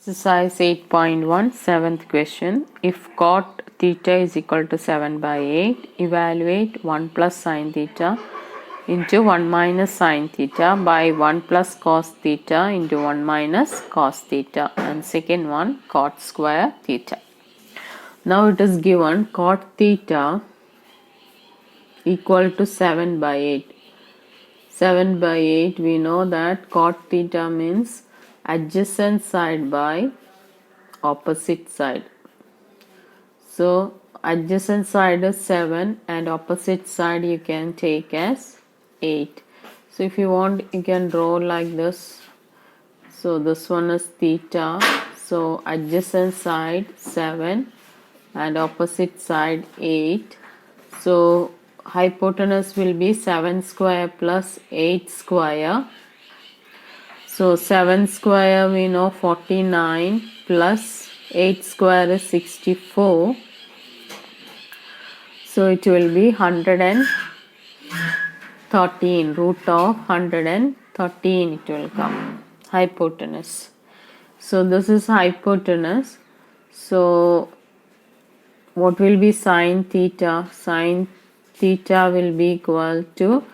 Exercise 8.1, seventh question. If cot theta is equal to 7 by 8, evaluate 1 plus sin theta into 1 minus sin theta by 1 plus cos theta into 1 minus cos theta, and second one cot square theta. Now it is given cot theta equal to 7 by 8. 7 by 8, we know that cot theta means adjacent side by opposite side. So adjacent side is 7 and opposite side you can take as 8. So if you want, you can draw like this. So this one is theta. So adjacent side 7 and opposite side 8. So hypotenuse will be 7 square plus 8 square. So 7 square we know 49 plus 8 square is 64. So it will be 113, root of 113 it will come, hypotenuse. So this is hypotenuse. So what will be sine theta? Sine theta will be equal to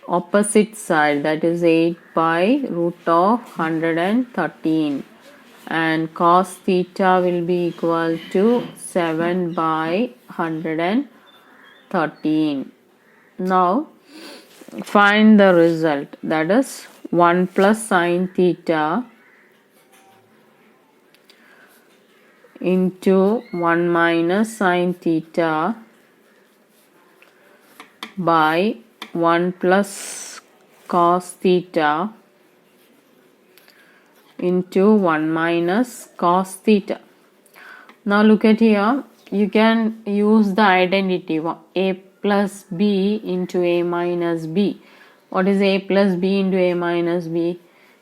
opposite side, that is 8 by root of 113, and cos theta will be equal to 7 by 113. Now find the result, that is 1 plus sin theta into 1 minus sin theta by 1 plus cos theta into 1 minus cos theta. Now look at here, you can use the identity a plus b into a minus b. What is a plus b into a minus b?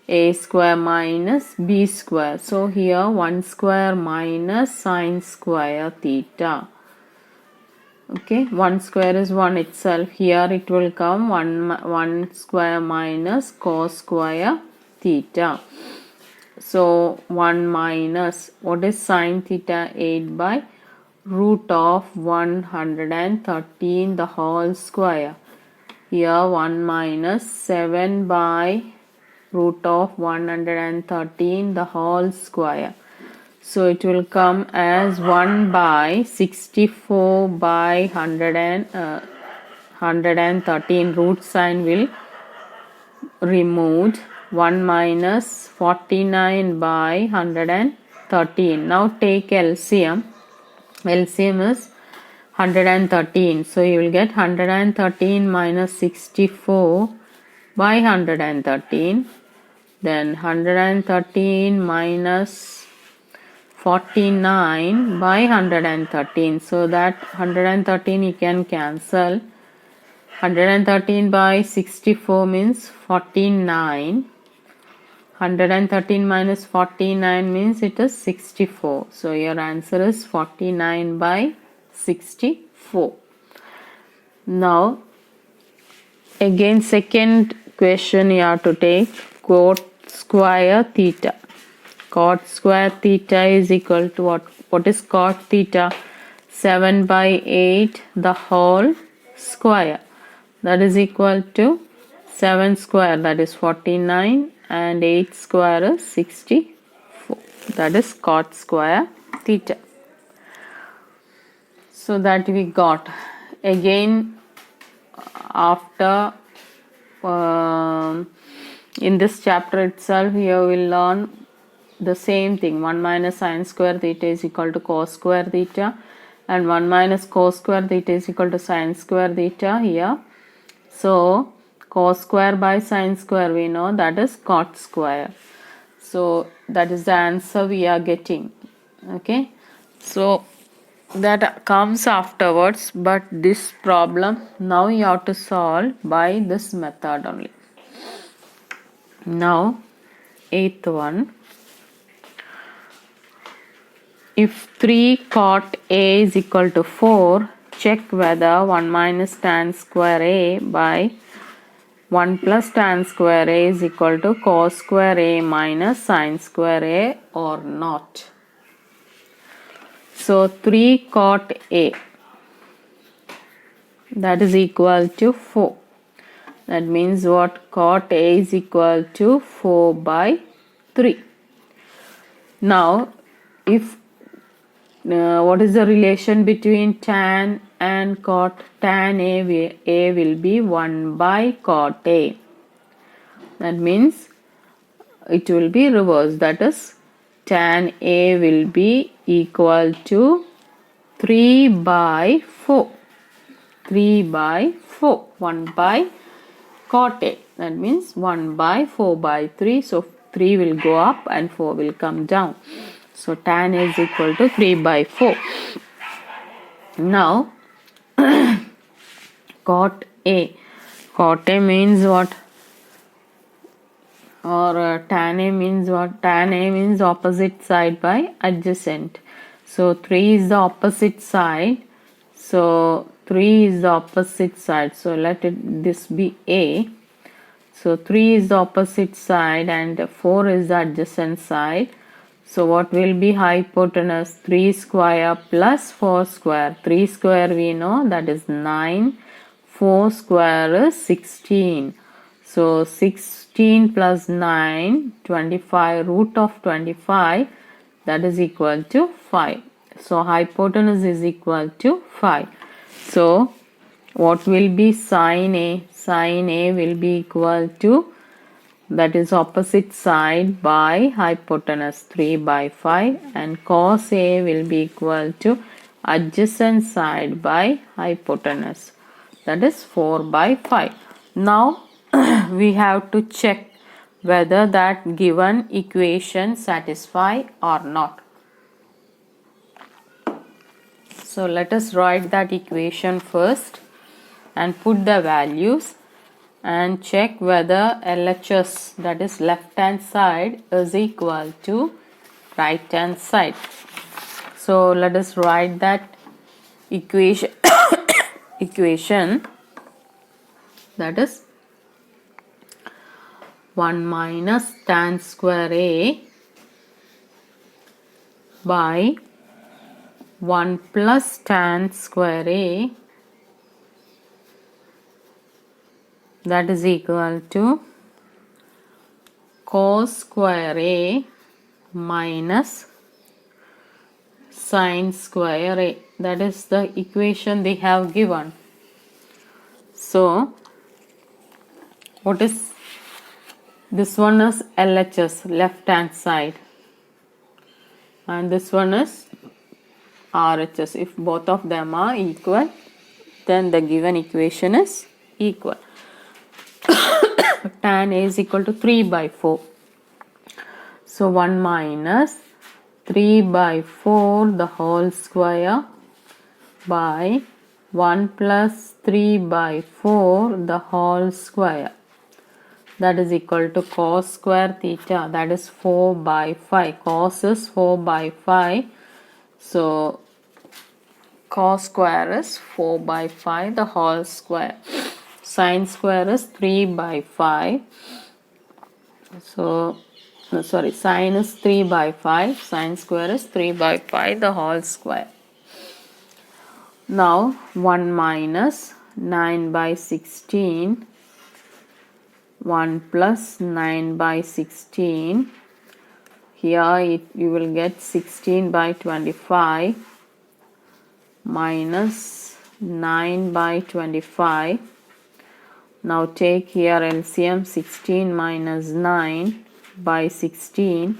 A square minus b square. So here 1 square minus sine square theta. Okay, 1 square is 1 itself. Here it will come 1 square minus cos square theta. So 1 minus, what is sine theta? 8 by root of 113 the whole square. Here 1 minus 7 by root of 113 the whole square. So it will come as 1 by 64 by 113. Root sign will removed. 1 minus 49 by 113. Now take LCM. LCM is 113. So you will get 113 minus 64 by 113. Then 113 minus 49 by 113. So that 113 you can cancel. 113 by 64 means 49. 113 minus 49 means it is 64. So your answer is 49 by 64. Now again second question you have to take cot square theta. Cot square theta is equal to what? What is cot theta? 7 by 8 the whole square. That is equal to 7 square, that is 49, and 8 square is 64. That is cot square theta. So that we got. Again after in this chapter itself here we will learn the same thing. 1 minus sine square theta is equal to cos square theta, and 1 minus cos square theta is equal to sine square theta here. So cos square by sine square we know that is cot square. So that is the answer we are getting. Okay, so that comes afterwards, but this problem now you have to solve by this method only. Now eighth one. If 3 cot A is equal to 4, check whether 1 minus tan square A by 1 plus tan square A is equal to cos square A minus sin square A or not. So 3 cot A, that is equal to 4. That means what? Cot A is equal to 4 by 3. Now, if what is the relation between tan and cot? Tan A will be 1 by cot A. That means it will be reversed. That is, tan A will be equal to 3 by 4. 3 by 4. 1 by cot A. That means 1 by 4 by 3. So 3 will go up and 4 will come down. So tan A is equal to 3 by 4. Now cot A. Cot A means what? Or tan A means what? Tan A means opposite side by adjacent. So 3 is the opposite side. So 3 is the opposite side. So this be A. So 3 is the opposite side and 4 is the adjacent side. So what will be hypotenuse? 3 square plus 4 square. 3 square we know, that is 9. 4 square is 16. So 16 plus 9, 25, root of 25, that is equal to 5. So hypotenuse is equal to 5. So what will be sin A? Sin A will be equal to, that is opposite side by hypotenuse, 3 by 5, and cos A will be equal to adjacent side by hypotenuse, that is 4 by 5. Now we have to check whether that given equation satisfy or not. So let us write that equation first and put the values and check whether LHS, that is left hand side, is equal to right hand side. So let us write that equation equation, that is 1 minus tan square A by 1 plus tan square A, that is equal to cos square A minus sin square A. That is the equation they have given. So what is this? One is LHS, left hand side, and this one is RHS. If both of them are equal, then the given equation is equal. Tan A is equal to 3 by 4. So 1 minus 3 by 4 the whole square by 1 plus 3 by 4 the whole square, that is equal to cos square theta, that is 4 by 5. Cos is 4 by 5. So cos square is 4 by 5 the whole square. Sin square is 3 by 5. So sin is 3 by 5. Sin square is 3 by 5 the whole square. Now 1 minus 9 by 16. 1 plus 9 by 16. Here you will get 16 by 25 minus 9 by 25. Now take here LCM, 16 minus 9 by 16.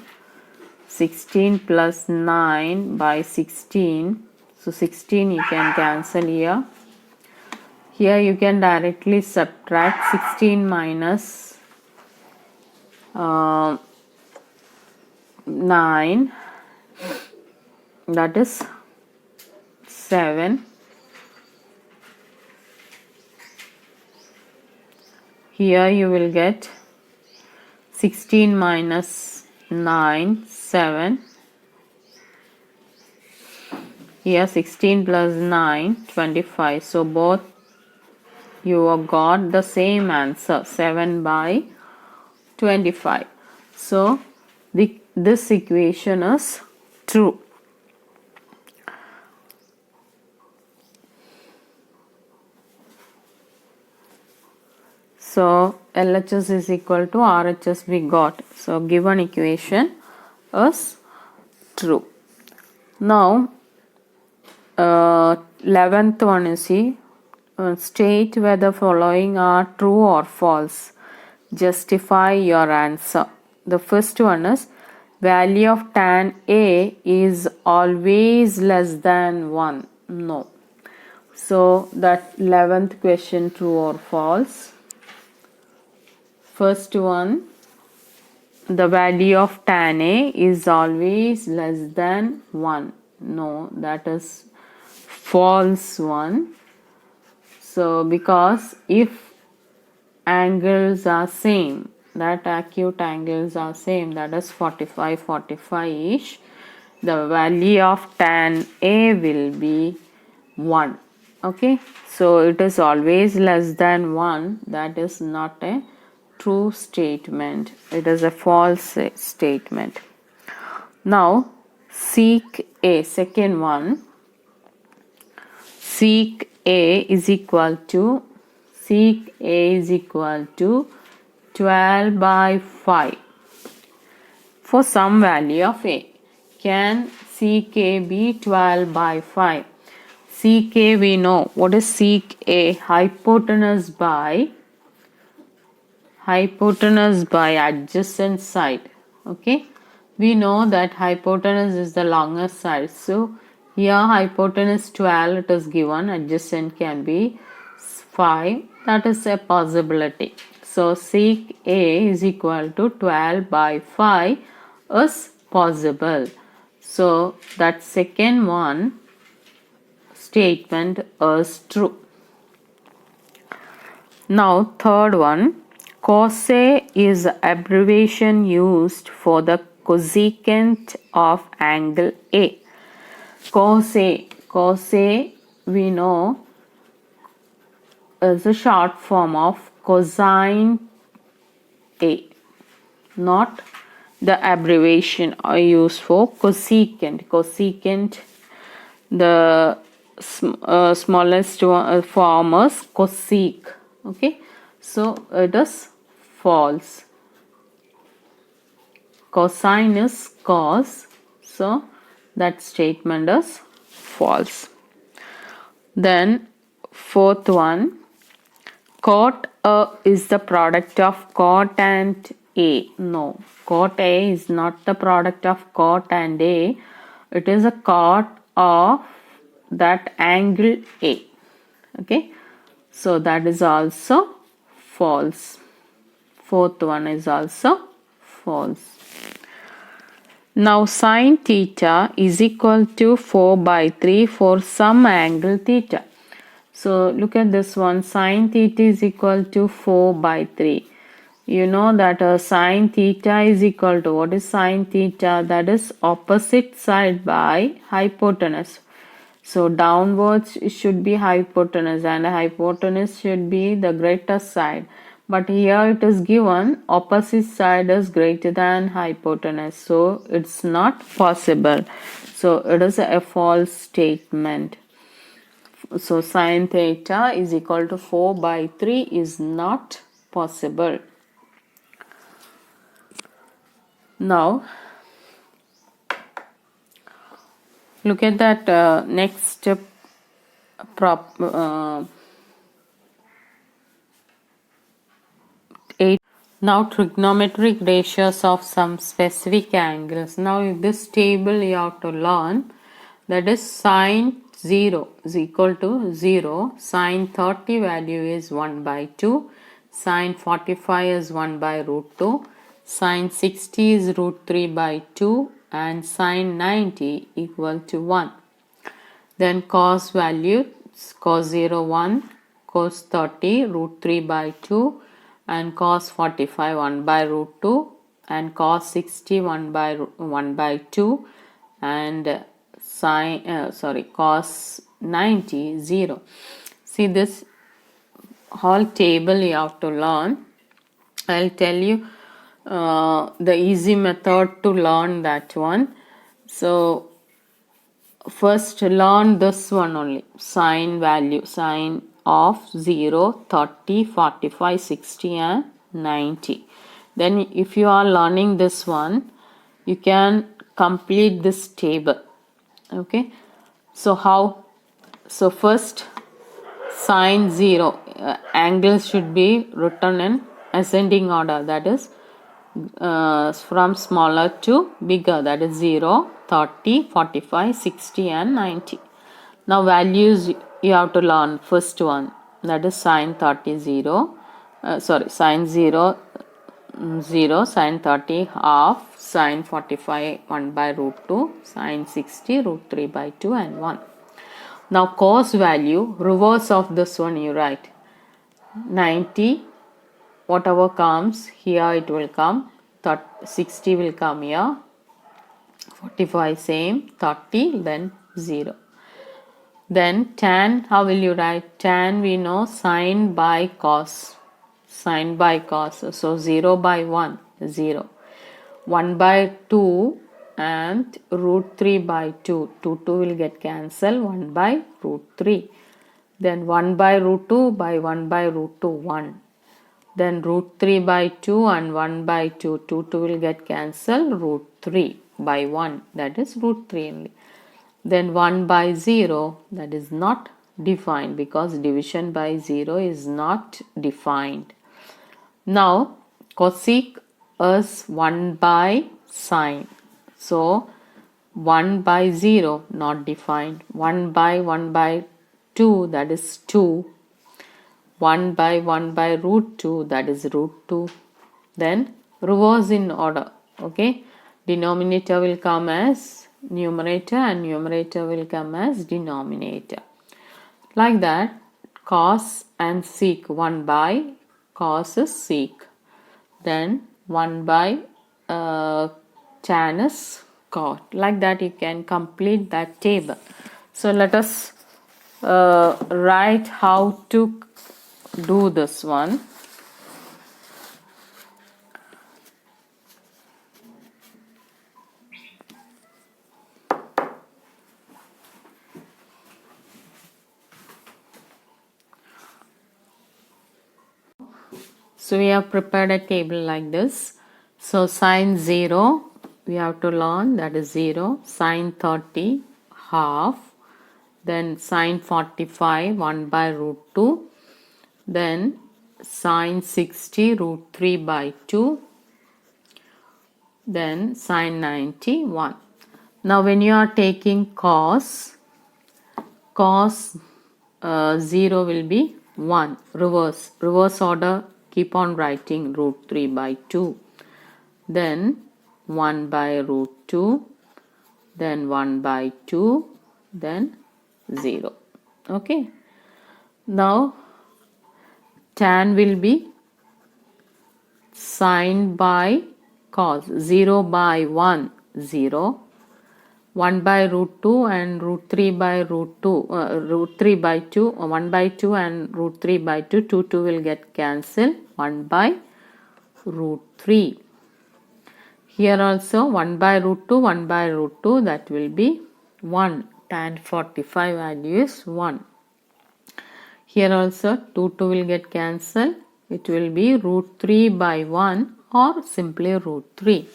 16 plus 9 by 16. So 16 you can cancel here. Here you can directly subtract 16 minus 9, that is 7. Here you will get 16 minus 9, 7. Here 16 plus 9, 25. So both you have got the same answer, 7 by 25. So this equation is true. So LHS is equal to RHS we got. So given equation is true. Now 11th one is state whether following are true or false. Justify your answer. The first one is value of tan A is always less than 1. No. So that 11th question, true or false. First one, the value of tan A is always less than 1. No, that is false one. So because if angles are same, that acute angles are same, that is 45 ish, the value of tan A will be 1. Okay, so it is always less than 1. That is not a true statement, it is a false statement. Now seek A, second one, seek A is equal to 12 by 5 for some value of A. Can seek A be 12 by 5? Seek A, we know what is seek A, hypotenuse by adjacent side. Okay, we know that hypotenuse is the longer side, so here hypotenuse 12 it is given, adjacent can be 5, that is a possibility. So seek A is equal to 12 by 5 is possible. So that second one statement is true. Now third one, cos A is abbreviation used for the cosecant of angle A. Cos A we know is a short form of cosine A, not the abbreviation I use for cosecant. Cosecant, the smallest form is cosec. Okay, so it is false. Cosine is cos, so that statement is false. Then fourth one, cot A is the product of cot and A. No, cot A is not the product of cot and A. It is a cot of that angle A. Okay, so that is also false. Fourth one is also false. Now sine theta is equal to 4 by 3 for some angle theta. So look at this one, sine theta is equal to 4 by 3. You know that sine theta is equal to, what is sine theta? That is opposite side by hypotenuse. So downwards it should be hypotenuse and hypotenuse should be the greater side. But here it is given opposite side is greater than hypotenuse. So it's not possible. So it is a false statement. So sine theta is equal to 4 by 3 is not possible. Now look at that next prop 8. Now trigonometric ratios of some specific angles. Now in this table you have to learn, that is sine 0 is equal to 0, sine 30 value is 1 by 2, sine 45 is 1 by root 2, sine 60 is root 3 by 2, and sine 90 equal to 1. Then cos value, cos 0 1, cos 30 root 3 by 2, and cos 45 1 by root 2, and cos 60 1 by 2, and cos 90 0. See this whole table you have to learn. I'll tell you the easy method to learn that one. So first learn this one only, sine value, sine of 0, 30, 45, 60 and 90. Then if you are learning this one, you can complete this table. Okay, so how? So first sine 0, angles should be written in ascending order, that is from smaller to bigger, that is 0, 30, 45, 60 and 90. Now values you have to learn. First one, that is sine 30 0, sine 0 0, sine 30 half, sine 45 1 by root 2, sine 60 root 3 by 2 and 1. Now cos value, reverse of this one you write. 90, whatever comes here it will come, 60 will come here, 45 same, 30 then 0. Then tan, how will you write? Tan we know sine by cos, sine by cos, so 0 by 1, 0. 1 by 2 and root 3 by 2, 2 will get cancelled, 1 by root 3. Then 1 by root 2 by 1 by root 2, 1. Then root 3 by 2 and 1 by 2, 2 will get cancelled, root 3 by 1, that is root 3 only. Then 1 by 0, that is not defined because division by 0 is not defined. Now cosec is 1 by sine. So 1 by 0 not defined. 1 by 2, that is 2. 1 by root 2, that is root 2. Then reverse in order. Okay, denominator will come as numerator and numerator will come as denominator. Like that, cos and sec, 1 by cos is sec. Then 1 by tan is cot. Like that you can complete that table. So let us write how to do this one. So we have prepared a table like this. So sine 0 we have to learn, that is 0. Sine 30 half. Then sine 45 1 by root 2. Then sine 60 root 3 by 2. Then sine 90 1. Now when you are taking cos 0 will be 1. Reverse order, keep on writing root 3 by 2. Then 1 by root 2. Then 1 by 2. Then 0. Okay. Now tan will be sine by cos, 0 by 1, 0. 1 by root 2 and root 3 by root 2, root 3 by 2, 1 by 2 and root 3 by 2, 2 will get cancelled, 1 by root 3. Here also 1 by root 2, 1 by root 2, that will be 1. Tan 45 value is 1. Here also 2 will get cancelled, it will be root 3 by 1 or simply root 3.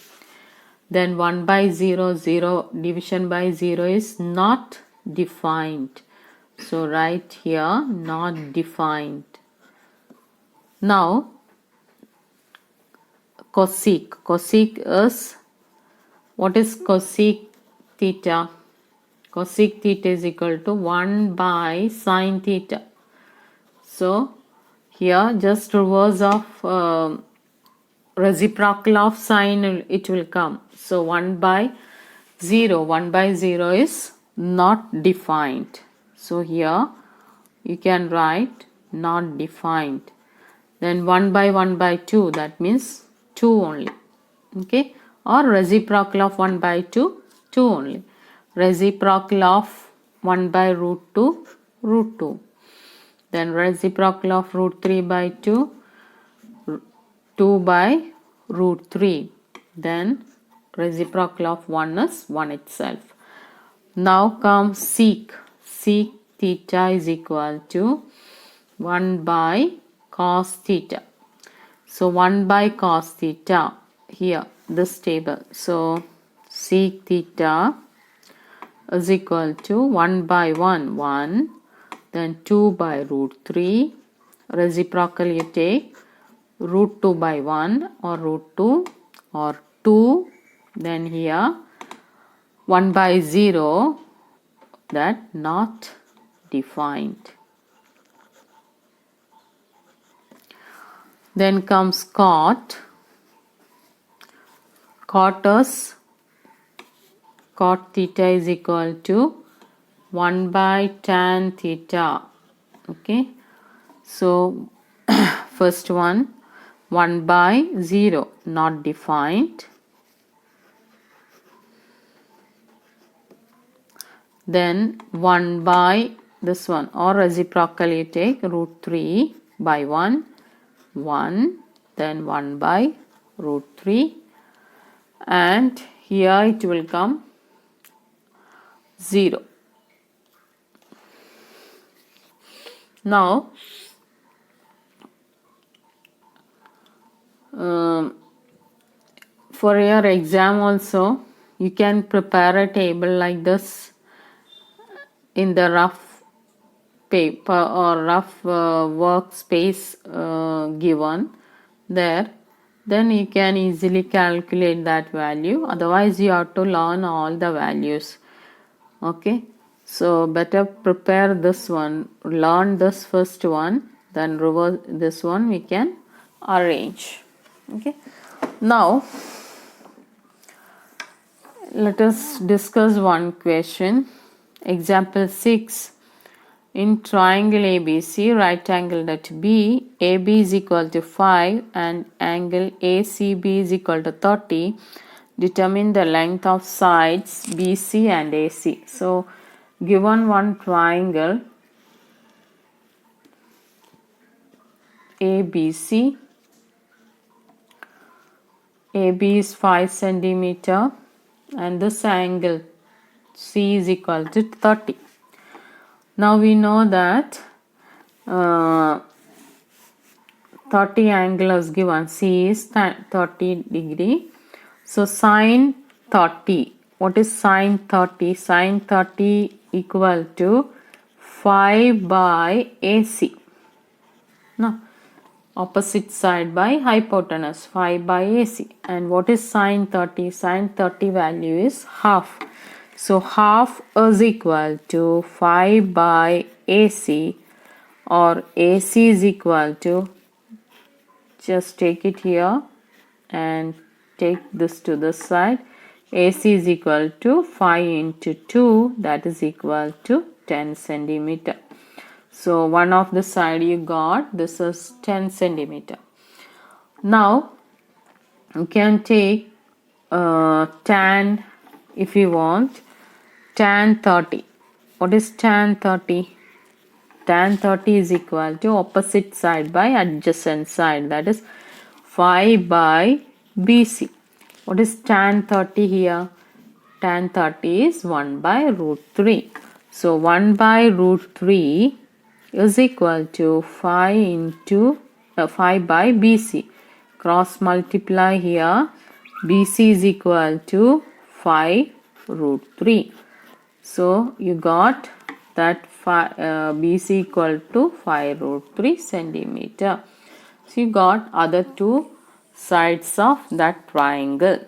Then 1 by 0, 0, division by 0 is not defined. So write here not defined. Now cosec. Cosec is, what is cosec theta? Cosec theta is equal to 1 by sine theta. So here just reverse of reciprocal of sine it will come. So 1 by 0 is not defined. So here you can write not defined. Then 1 by 2, that means 2 only. Okay, or reciprocal of 1 by 2, 2 only. Reciprocal of 1 by root 2, root 2. Then reciprocal of root 3 by 2, 2 by root 3. Then reciprocal of 1 is 1 itself. Now comes sec. Sec theta is equal to 1 by cos theta. So 1 by cos theta here, this table. So sec theta is equal to 1 by 1, 1, then 2 by root 3. Reciprocal you take root 2 by 1 or root 2 or 2. Then here 1 by 0, that not defined. Then comes cot. Cot theta is equal to 1 by tan theta. Okay. So first one, 1 by 0 not defined. Then 1 by this one, or reciprocal you take root 3 by 1, 1, then 1 by root 3, and here it will come 0. Now for your exam also you can prepare a table like this in the rough paper or rough workspace given there. Then you can easily calculate that value. Otherwise you have to learn all the values. Okay, so better prepare this one, learn this first one, then reverse this one we can arrange. Okay, now let us discuss one question. Example 6. In triangle ABC, right angled at B, AB is equal to 5 and angle ACB is equal to 30. Determine the length of sides BC and AC. So, given one triangle ABC, AB is 5 centimeter and this angle C is equal to 30. Now we know that 30 angle is given. C is 30 degree. So sine 30. What is sine 30? Sine 30 equal to 5 by AC. No. Opposite side by hypotenuse, 5 by AC. And what is sine 30? Sine 30 value is half. So half is equal to 5 by AC, or AC is equal to, just take it here and take this to this side. AC is equal to 5 into 2, that is equal to 10 centimeter. So one of the side you got, this is 10 centimeter. Now you can take tan, if you want, tan 30. What is tan 30? Tan 30 is equal to opposite side by adjacent side, that is 5 by BC. What is tan 30 here? Tan 30 is 1 by root 3. So 1 by root 3 is equal to 5 into 5 by BC. Cross multiply here. BC is equal to 5 root 3. So you got that BC equal to 5 root 3 centimeter. So you got other two sides of that triangle.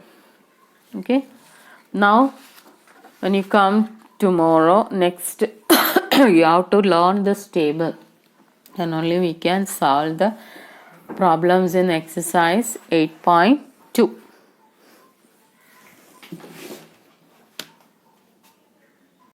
Okay. Now when you come tomorrow, next you have to learn this table, and only we can solve the problems in exercise 8.2.